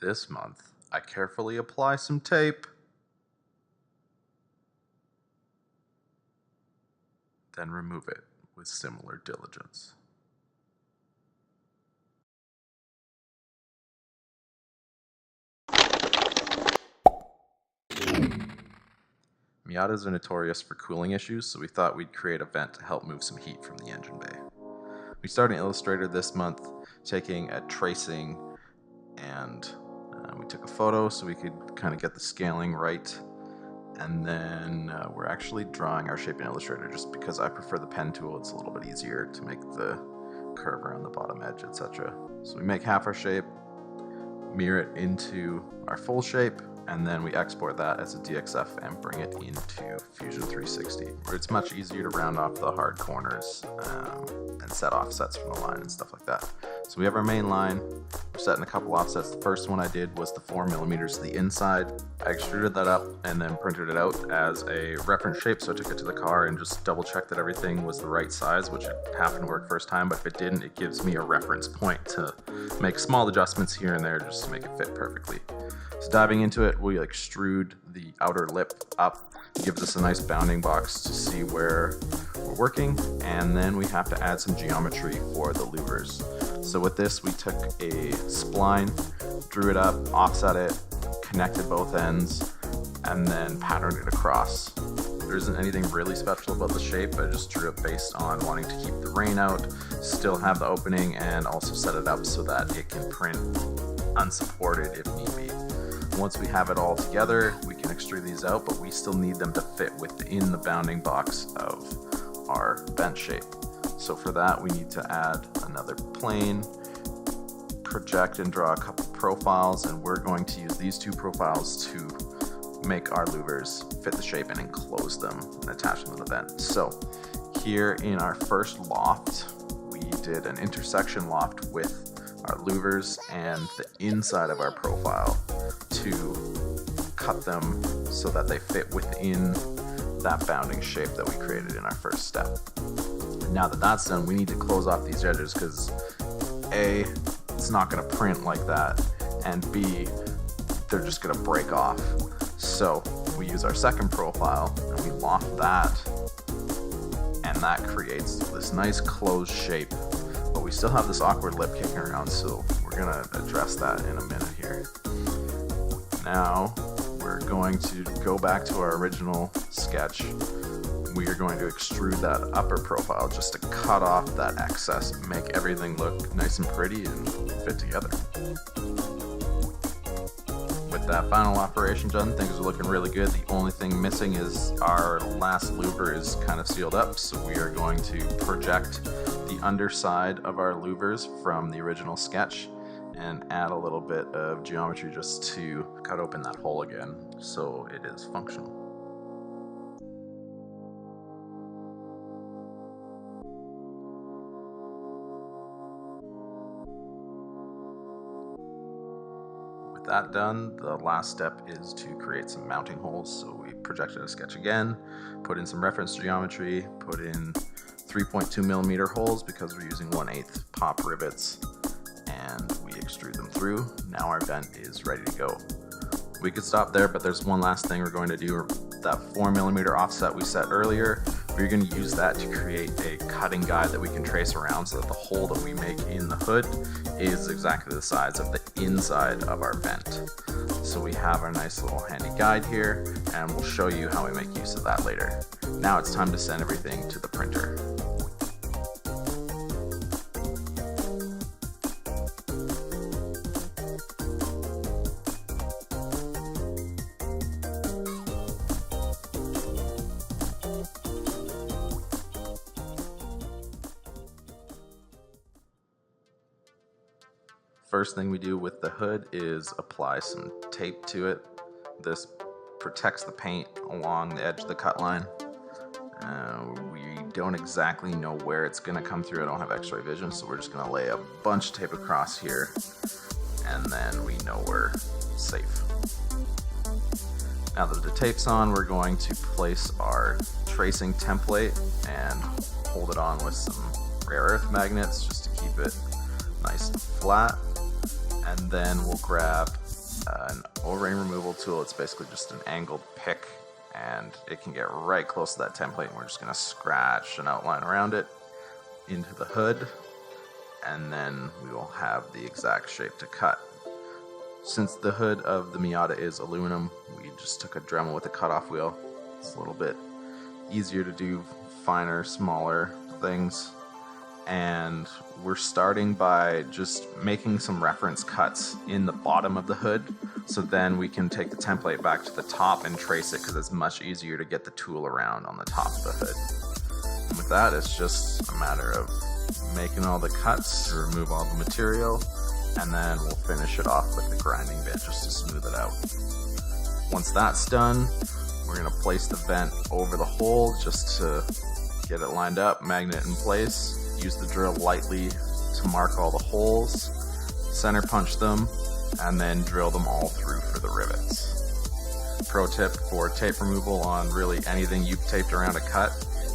This month, I carefully apply some tape, then remove it with similar diligence. Miatas are notorious for cooling issues, so we thought we'd create a vent to help move some heat from the engine bay. We started in Illustrator this month, taking a tracing, and we took a photo so we could kind of get the scaling right. And then we're actually drawing our shape in Illustrator just because I prefer the pen tool. It's a little bit easier to make the curve around the bottom edge, etc. So we make half our shape, mirror it into our full shape, and then we export that as a DXF and bring it into Fusion 360, where it's much easier to round off the hard corners and set offsets from the line and stuff like that. So we have our main line. We're setting a couple offsets. The first one I did was the 4mm to the inside. I extruded that up and then printed it out as a reference shape, so I took it to the car and just double checked that everything was the right size, which it happened to work first time, but if it didn't, it gives me a reference point to make small adjustments here and there just to make it fit perfectly. So diving into it, we extrude the outer lip up. It gives us a nice bounding box to see where we're working, and then we have to add some geometry for the louvers. So with this, we took a spline, drew it up, offset it, connected both ends, and then patterned it across. There isn't anything really special about the shape. I just drew it based on wanting to keep the rain out, still have the opening, and also set it up so that it can print unsupported if need be. Once we have it all together, we can extrude these out, but we still need them to fit within the bounding box of our vent shape. So for that, we need to add another plane, project and draw a couple profiles, and we're going to use these two profiles to make our louvers fit the shape and enclose them and attach them to the vent. So here in our first loft, we did an intersection loft with our louvers and the inside of our profile to cut them so that they fit within that bounding shape that we created in our first step. Now that that's done, we need to close off these edges because A, it's not going to print like that, and B, they're just going to break off. So we use our second profile and we loft that, and that creates this nice closed shape. But we still have this awkward lip kicking around, so we're going to address that in a minute here. Now we're going to go back to our original sketch. We are going to extrude that upper profile just to cut off that excess, make everything look nice and pretty and fit together. With that final operation done, things are looking really good. The only thing missing is our last louver is kind of sealed up, so we are going to project the underside of our louvers from the original sketch and add a little bit of geometry just to cut open that hole again so it is functional. With that done, the last step is to create some mounting holes. So we projected a sketch again, put in some reference geometry, put in 3.2mm holes because we're using 1/8 pop rivets, and we extrude them through. Now our vent is ready to go. We could stop there, but there's one last thing we're going to do. That 4mm offset we set earlier, we're going to use that to create a cutting guide that we can trace around so that the hole that we make in the hood is exactly the size of the inside of our vent. So we have our nice little handy guide here, and we'll show you how we make use of that later. Now it's time to send everything to the printer. First thing we do with the hood is apply some tape to it. This protects the paint along the edge of the cut line. We don't exactly know where it's going to come through. I don't have x-ray vision, so we're just going to lay a bunch of tape across here, and then we know we're safe. Now that the tape's on, we're going to place our tracing template and hold it on with some rare earth magnets just to keep it nice and flat. And then we'll grab an O-ring removal tool. It's basically just an angled pick, and it can get right close to that template, and we're just going to scratch an outline around it into the hood, and then we will have the exact shape to cut. Since the hood of the Miata is aluminum, we just took a Dremel with a cutoff wheel. It's a little bit easier to do finer, smaller things. And we're starting by just making some reference cuts in the bottom of the hood, so then we can take the template back to the top and trace it, because it's much easier to get the tool around on the top of the hood. And with that, it's just a matter of making all the cuts to remove all the material, and then we'll finish it off with the grinding bit just to smooth it out. Once that's done, we're going to place the vent over the hole just to get it lined up, magnet in place. Use the drill lightly to mark all the holes, center punch them, and then drill them all through for the rivets. Pro tip for tape removal on really anything you've taped around a cut: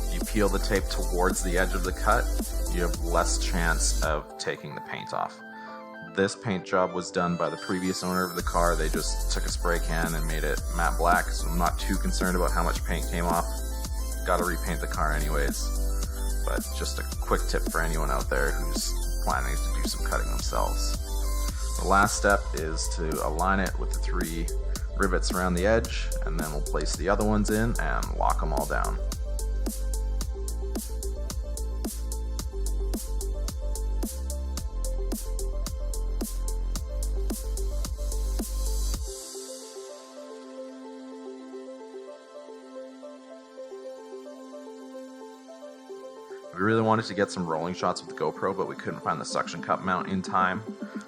if you peel the tape towards the edge of the cut, you have less chance of taking the paint off. This paint job was done by the previous owner of the car. They just took a spray can and made it matte black, so I'm not too concerned about how much paint came off. Gotta repaint the car anyways. But just a quick tip for anyone out there who's planning to do some cutting themselves. The last step is to align it with the 3 rivets around the edge, and then we'll place the other ones in and lock them all down. We really wanted to get some rolling shots with the GoPro, but we couldn't find the suction cup mount in time.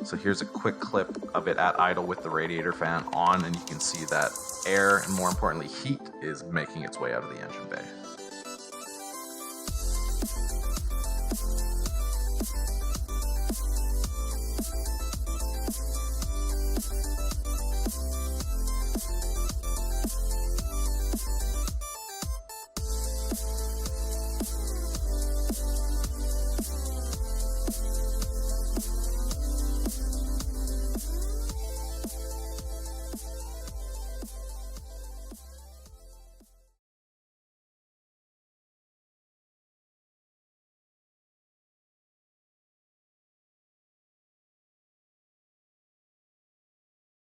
So here's a quick clip of it at idle with the radiator fan on, and you can see that air, and more importantly heat, is making its way out of the engine bay.